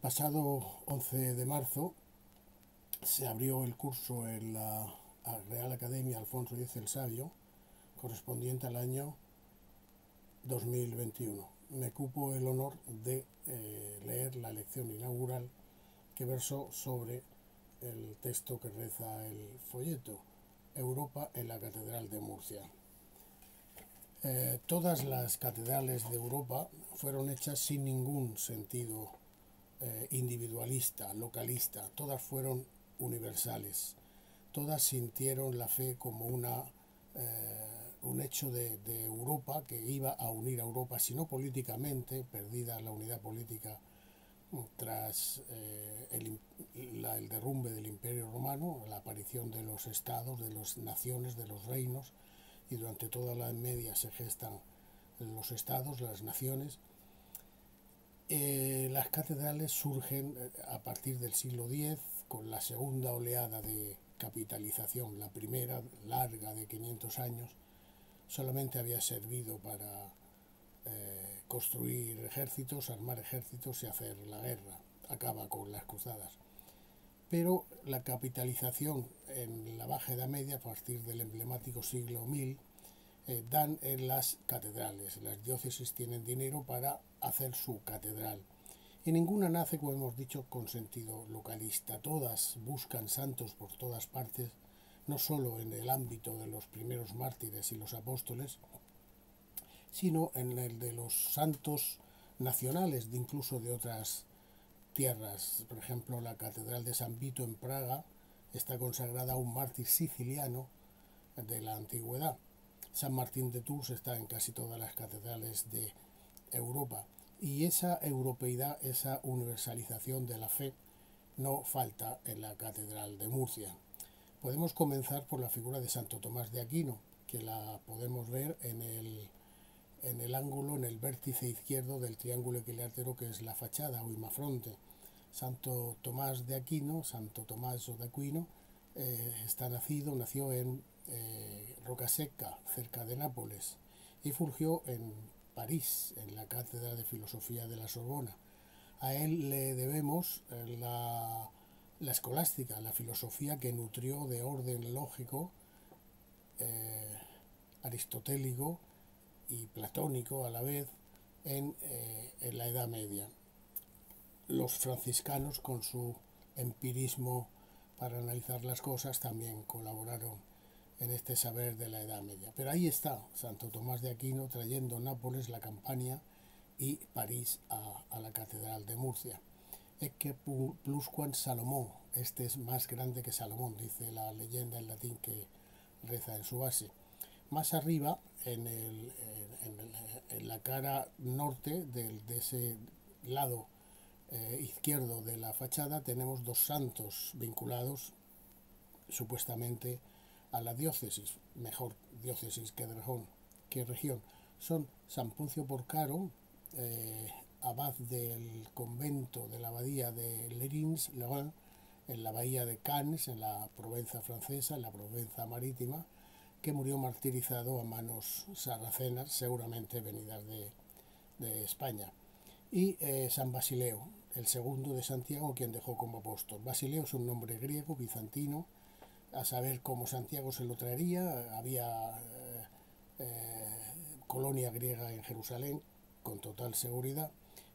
pasado 11 de marzo se abrió el curso en la Real Academia Alfonso X el Sabio, correspondiente al año 2021. Me cupo el honor de leer la lección inaugural que versó sobre el texto que reza el folleto, Europa en la Catedral de Murcia. Todas las catedrales de Europa fueron hechas sin ningún sentido individualista, localista. Todas fueron universales. Todas sintieron la fe como un hecho de Europa que iba a unir a Europa, si no políticamente, perdida la unidad política tras el derrumbe del Imperio Romano, la aparición de los estados, de las naciones, de los reinos, y durante toda la Edad Media se gestan los estados, las naciones. Las catedrales surgen a partir del siglo X con la segunda oleada de capitalización. La primera, larga, de 500 años, solamente había servido para construir ejércitos, armar ejércitos y hacer la guerra. Acaba con las cruzadas. Pero la capitalización en la Baja Edad Media, a partir del emblemático siglo 1000, dan en las catedrales. Las diócesis tienen dinero para hacer su catedral. Y ninguna nace, como hemos dicho, con sentido localista. Todas buscan santos por todas partes, no solo en el ámbito de los primeros mártires y los apóstoles, sino en el de los santos nacionales, incluso de otras tierras. Por ejemplo, la Catedral de San Vito en Praga está consagrada a un mártir siciliano de la antigüedad. San Martín de Tours está en casi todas las catedrales de Europa. Y esa europeidad, esa universalización de la fe, no falta en la Catedral de Murcia. Podemos comenzar por la figura de Santo Tomás de Aquino, que la podemos ver en el ángulo, en el vértice izquierdo del triángulo equilátero que es la fachada o imafronte. Santo Tomás de Aquino, Santo Tomás de Aquino, nació en Rocaseca, cerca de Nápoles, y fulgió en París, en la Cátedra de Filosofía de la Sorbona. A él le debemos la escolástica, la filosofía que nutrió de orden lógico, aristotélico y platónico a la vez en la Edad Media. Los franciscanos, con su empirismo para analizar las cosas, también colaboraron en este saber de la Edad Media. Pero ahí está Santo Tomás de Aquino trayendo Nápoles, la Campania, y París a la Catedral de Murcia. Ecce plusquam Salomón, este es más grande que Salomón, dice la leyenda en latín que reza en su base. Más arriba, en la cara norte de ese lado izquierdo de la fachada, tenemos dos santos vinculados supuestamente a la diócesis, mejor diócesis que región. Son San Poncio Porcaro, abad del convento de la abadía de Lerins, en la bahía de Cannes, en la Provenza francesa, en la Provenza marítima, que murió martirizado a manos sarracenas, seguramente venidas de España. Y San Basileo, el segundo de Santiago, quien dejó como apóstol. Basileo es un nombre griego, bizantino, a saber cómo Santiago se lo traería. Había colonia griega en Jerusalén, con total seguridad,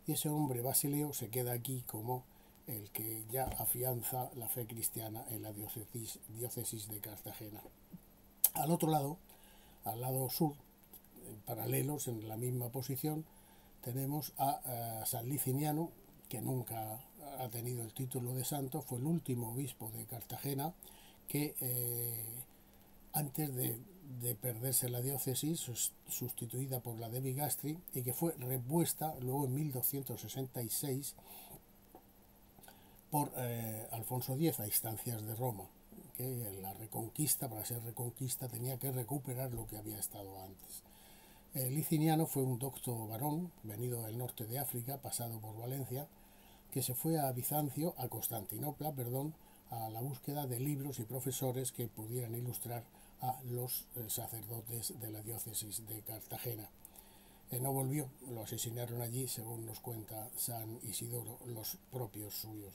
y ese hombre Basileo se queda aquí como el que ya afianza la fe cristiana en la diócesis de Cartagena. Al otro lado, al lado sur, paralelos en la misma posición, tenemos a San Liciniano, que nunca ha tenido el título de santo. Fue el último obispo de Cartagena que antes de perderse la diócesis, sustituida por la de Bigastri, y que fue repuesta luego en 1266 por Alfonso X a instancias de Roma, que la reconquista, para ser reconquista, tenía que recuperar lo que había estado antes. Liciniano fue un docto varón, venido del norte de África, pasado por Valencia, que se fue a Bizancio, a Constantinopla, a la búsqueda de libros y profesores que pudieran ilustrar a los sacerdotes de la diócesis de Cartagena. No volvió, lo asesinaron allí, según nos cuenta San Isidoro, los propios suyos.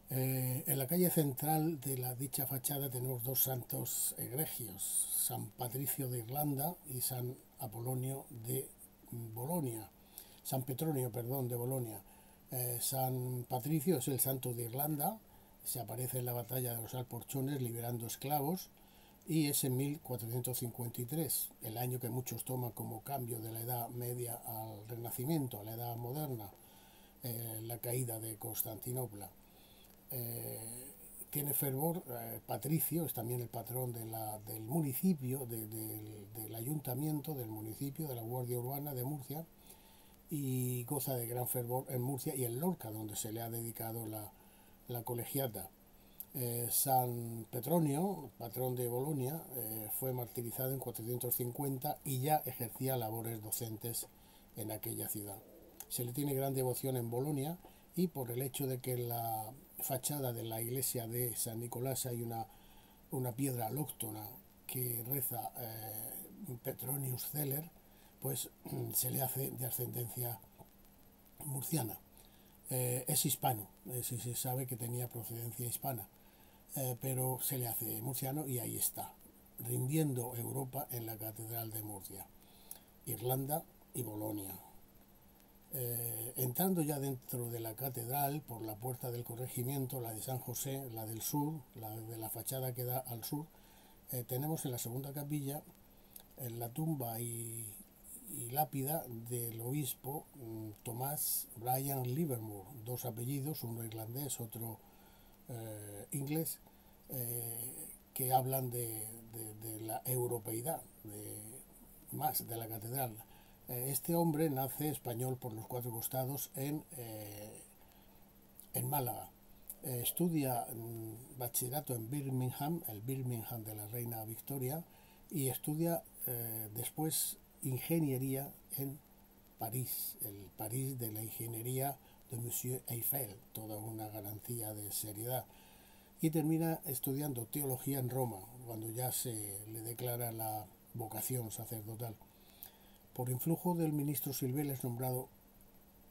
En la calle central de la dicha fachada tenemos dos santos egregios, San Patricio de Irlanda y San Apolonio de Bolonia, San Petronio, perdón, de Bolonia. San Patricio es el santo de Irlanda, se aparece en la batalla de los Alporchones liberando esclavos, y es en 1453, el año que muchos toman como cambio de la Edad Media al Renacimiento, a la Edad Moderna, la caída de Constantinopla. Tiene fervor, Patricio es también el patrón del municipio, del ayuntamiento, del municipio, de la Guardia Urbana de Murcia, y goza de gran fervor en Murcia y en Lorca, donde se le ha dedicado la colegiata. San Petronio, patrón de Bolonia, fue martirizado en 450 y ya ejercía labores docentes en aquella ciudad. Se le tiene gran devoción en Bolonia, y por el hecho de que en la fachada de la iglesia de San Nicolás hay una piedra alóctona que reza Petronius Celer, pues se le hace de ascendencia murciana. Es hispano, se sabe que tenía procedencia hispana, pero se le hace murciano y ahí está, rindiendo Europa en la Catedral de Murcia, Irlanda y Bolonia. Entrando ya dentro de la catedral, por la puerta del corregimiento, la de San José, la del sur, la de la fachada que da al sur, tenemos en la segunda capilla la tumba y lápida del obispo Tomás Bryan Livermore, dos apellidos, uno irlandés, otro inglés, que hablan de la europeidad más de la catedral. Este hombre nace español por los cuatro costados en Málaga. Estudia bachillerato en Birmingham, el Birmingham de la reina Victoria, y estudia después ingeniería en París, el París de la ingeniería de Monsieur Eiffel, toda una garantía de seriedad. Y termina estudiando teología en Roma, cuando ya se le declara la vocación sacerdotal. Por influjo del ministro Silvel es nombrado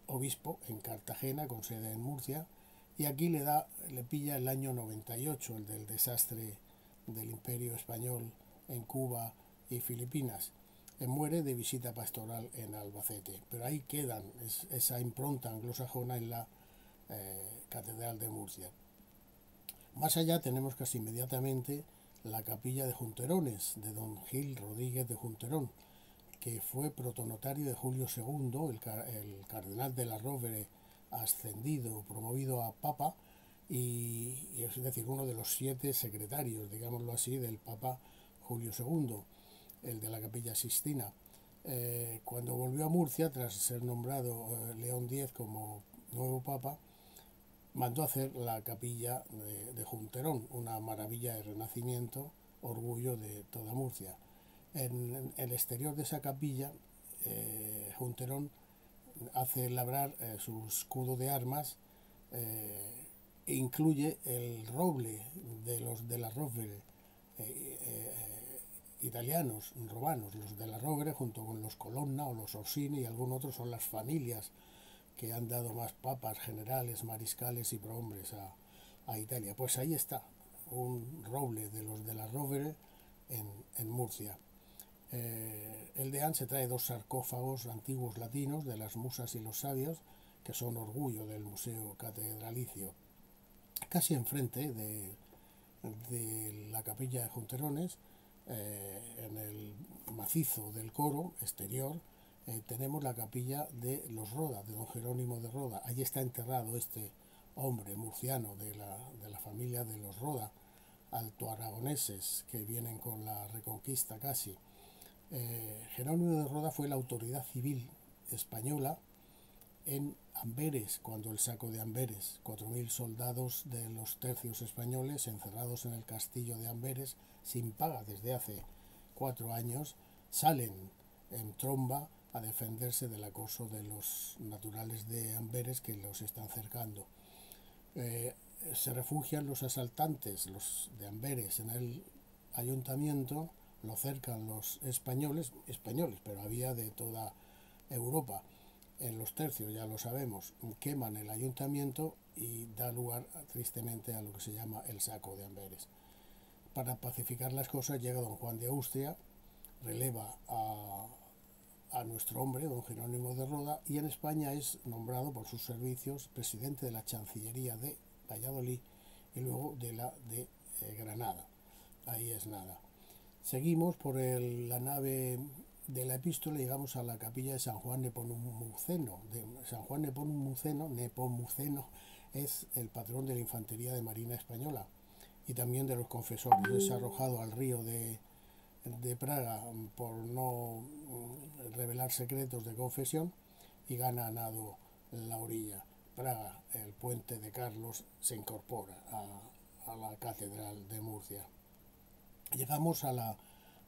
obispo en Cartagena, con sede en Murcia, y aquí le pilla el año 98, el del desastre del Imperio Español en Cuba y Filipinas. Muere de visita pastoral en Albacete, pero ahí quedan esa impronta anglosajona en la Catedral de Murcia. Más allá tenemos casi inmediatamente la capilla de Junterones, de don Gil Rodríguez de Junterón, que fue protonotario de Julio II, el cardenal de la Rovere, ascendido, promovido a papa, y es decir, uno de los 7 secretarios, digámoslo así, del papa Julio II, el de la Capilla Sixtina. Cuando volvió a Murcia, tras ser nombrado León X como nuevo papa, mandó hacer la capilla de Junterón, una maravilla de renacimiento, orgullo de toda Murcia. En el exterior de esa capilla, Junterón hace labrar su escudo de armas, e incluye el roble de la Rovere, italianos, romanos. Los de la Rovere, junto con los Colonna o los Orsini y algún otro, son las familias que han dado más papas, generales, mariscales y prohombres a Italia. Pues ahí está, un roble de los de la Rovere en Murcia. El deán se trae 2 sarcófagos antiguos latinos de las musas y los sabios, que son orgullo del Museo Catedralicio. Casi enfrente de la capilla de Junterones, en el macizo del coro exterior, tenemos la capilla de los Roda, de don Jerónimo de Roda. Allí está enterrado este hombre murciano de la familia de los Roda, altoaragoneses, que vienen con la Reconquista casi. Jerónimo de Roda fue la autoridad civil española en Amberes, cuando el saco de Amberes, 4.000 soldados de los tercios españoles encerrados en el castillo de Amberes sin paga desde hace 4 años, salen en tromba a defenderse del acoso de los naturales de Amberes que los están cercando. Se refugian los asaltantes, los de Amberes, en el ayuntamiento, lo cercan los españoles, pero había de toda Europa. En los tercios, ya lo sabemos, queman el ayuntamiento y da lugar tristemente a lo que se llama el saco de Amberes. Para pacificar las cosas llega don Juan de Austria, releva a nuestro hombre, don Jerónimo de Roda, y en España es nombrado por sus servicios presidente de la Chancillería de Valladolid y luego de la de Granada. Ahí es nada. Seguimos por la nave de la epístola y llegamos a la capilla de San Juan Nepomuceno. San Juan Nepomuceno es el patrón de la infantería de Marina española y también de los confesores. Es arrojado al río de Praga por no revelar secretos de confesión y gana a nado la orilla. Praga, el puente de Carlos, se incorpora a la catedral de Murcia. Llegamos a la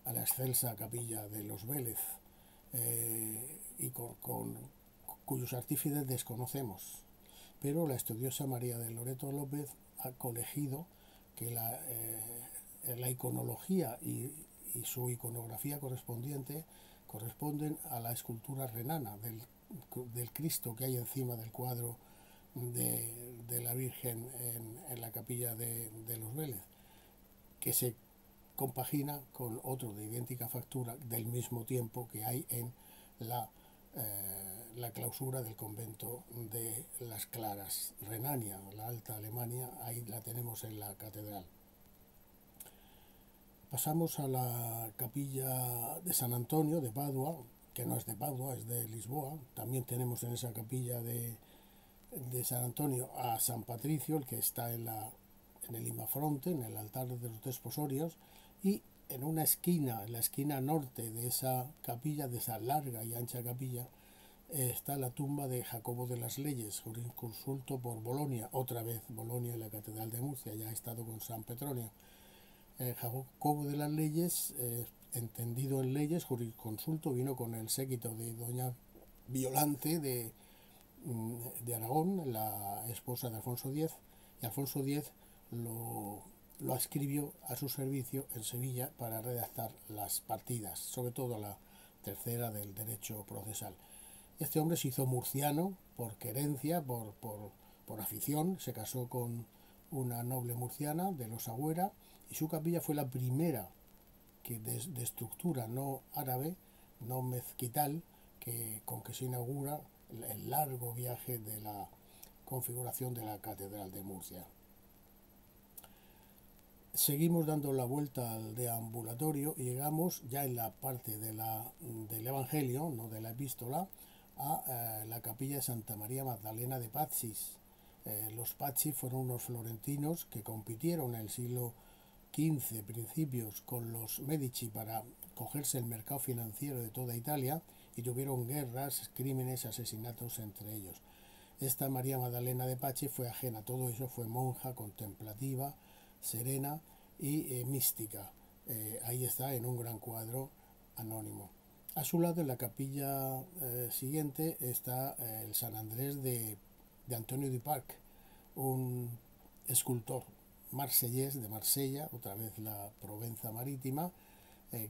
excelsa capilla de los Vélez, y cuyos artífices desconocemos, pero la estudiosa María de Loreto López ha colegido que la iconología y su iconografía corresponden a la escultura renana del Cristo que hay encima del cuadro de la Virgen en la capilla de los Vélez, que se compagina con otro de idéntica factura del mismo tiempo que hay en la clausura del convento de las Claras, Renania, la Alta Alemania. Ahí la tenemos en la catedral. Pasamos a la capilla de San Antonio de Padua, que no es de Padua, es de Lisboa. También tenemos en esa capilla de San Antonio a San Patricio, el que está en el imafronte, en el altar de los desposorios, y en una esquina, en la esquina norte de esa capilla, de esa larga y ancha capilla, está la tumba de Jacobo de las Leyes, jurisconsulto por Bolonia, otra vez Bolonia en la Catedral de Murcia, ya ha estado con San Petronio. Jacobo de las Leyes, entendido en leyes, jurisconsulto, vino con el séquito de doña Violante de Aragón, la esposa de Alfonso X, y Alfonso X lo adscribió a su servicio en Sevilla para redactar las partidas, sobre todo la tercera del derecho procesal. Este hombre se hizo murciano por querencia, por afición, se casó con una noble murciana de los Agüera y su capilla fue la primera que de estructura no árabe, no mezquital, con que se inaugura el largo viaje de la configuración de la Catedral de Murcia. Seguimos dando la vuelta al deambulatorio y llegamos ya en la parte del Evangelio, no de la epístola, a la capilla de Santa María Magdalena de Pazis. Los Pazzi fueron unos florentinos que compitieron en el siglo XV, principios, con los Medici para cogerse el mercado financiero de toda Italia y tuvieron guerras, crímenes, asesinatos entre ellos. Esta María Magdalena de Pazzi fue ajena a todo eso, fue monja, contemplativa, serena y mística. Ahí está en un gran cuadro anónimo. A su lado, en la capilla siguiente, está el San Andrés de Antonio Duparc, un escultor marsellés de Marsella, otra vez la Provenza marítima,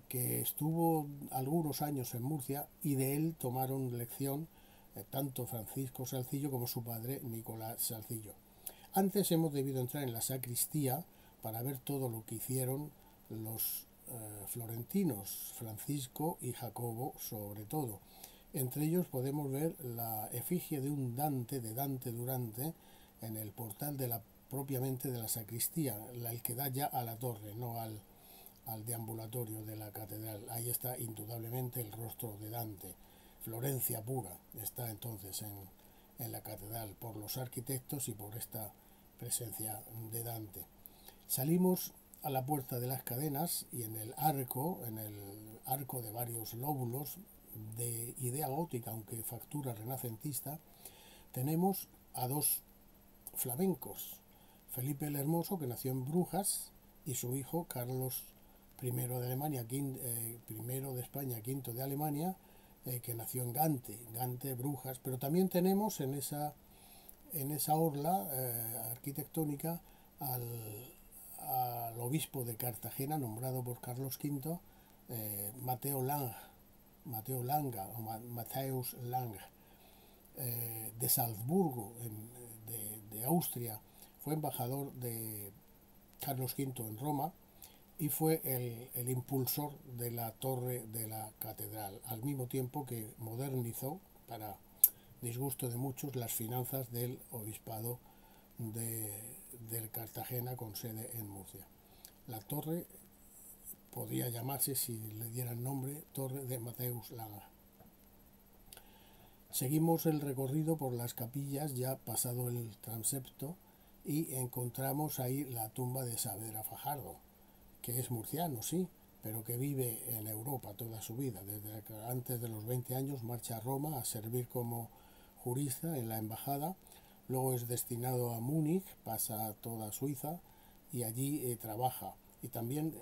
que estuvo algunos años en Murcia y de él tomaron lección tanto Francisco Salzillo como su padre Nicolás Salzillo. Antes hemos debido entrar en la sacristía para ver todo lo que hicieron los florentinos, Francisco y Jacobo sobre todo. Entre ellos podemos ver la efigie de un Dante, de Dante Durante, en el portal propiamente de la sacristía, el que da ya a la torre, no al deambulatorio de la catedral. Ahí está indudablemente el rostro de Dante. Florencia pura está entonces en la catedral por los arquitectos y por esta presencia de Dante. Salimos a la puerta de las cadenas y en el arco de varios lóbulos de idea gótica, aunque factura renacentista, tenemos a dos flamencos, Felipe el Hermoso, que nació en Brujas, y su hijo Carlos I de Alemania, primero de España, quinto de Alemania, que nació en Gante, Brujas. Pero también tenemos en esa orla arquitectónica al obispo de Cartagena, nombrado por Carlos V, Mateo Langa o Matthäus Lang de Salzburgo, de Austria, fue embajador de Carlos V en Roma y fue el impulsor de la torre de la catedral, al mismo tiempo que modernizó, para disgusto de muchos, las finanzas del obispado de Cartagena con sede en Murcia. La torre podría llamarse, si le dieran nombre, Torre de Matthäus Lang. Seguimos el recorrido por las capillas ya pasado el transepto y encontramos ahí la tumba de Saavedra Fajardo, que es murciano, sí, pero que vive en Europa toda su vida. Desde que antes de los 20 años marcha a Roma a servir como jurista en la embajada, luego es destinado a Múnich, pasa a toda Suiza y allí trabaja. Y también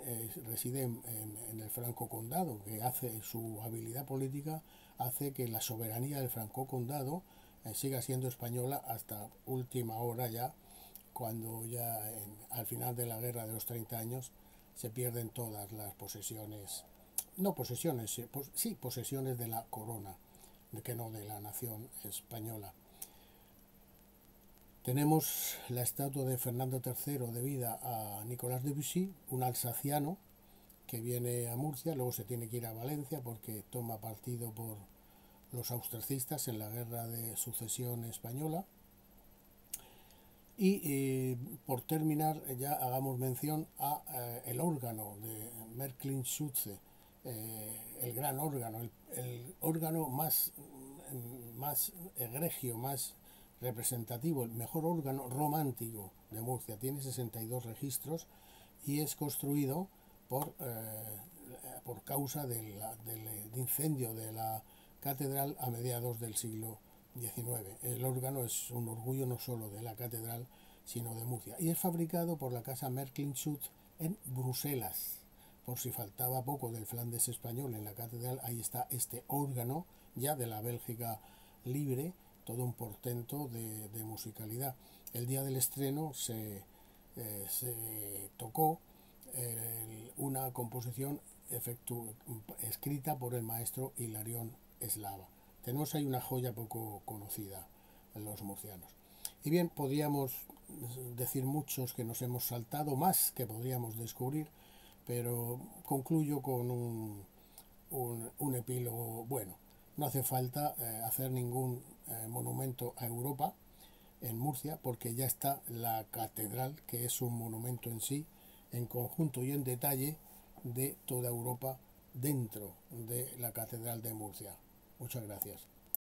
reside en el Franco Condado, que hace su habilidad política, hace que la soberanía del Franco Condado siga siendo española hasta última hora ya, cuando ya al final de la guerra de los 30 años se pierden todas las posesiones, no posesiones, sí posesiones de la corona, que no de la nación española. Tenemos la estatua de Fernando III debida a Nicolas de Bussy, un alsaciano que viene a Murcia, luego se tiene que ir a Valencia porque toma partido por los austriacistas en la guerra de sucesión española. Y por terminar, ya hagamos mención a el órgano de Märklin-Schütze, el gran órgano, el órgano más egregio, más representativo, el mejor órgano romántico de Murcia. Tiene 62 registros y es construido por causa del incendio de la catedral a mediados del siglo XIX. El órgano es un orgullo no solo de la catedral, sino de Murcia. Y es fabricado por la casa Märklin-Schütze en Bruselas. Por si faltaba poco del Flandes español en la catedral, ahí está este órgano ya de la Bélgica libre, todo un portento de musicalidad. El día del estreno se tocó una composición escrita por el maestro Hilarión Eslava. Tenemos ahí una joya poco conocida en los murcianos. Y bien, podríamos decir muchos que nos hemos saltado, más que podríamos descubrir, pero concluyo con un epílogo bueno. No hace falta hacer ningún monumento a Europa en Murcia, porque ya está la catedral, que es un monumento en sí, en conjunto y en detalle, de toda Europa dentro de la catedral de Murcia. Muchas gracias.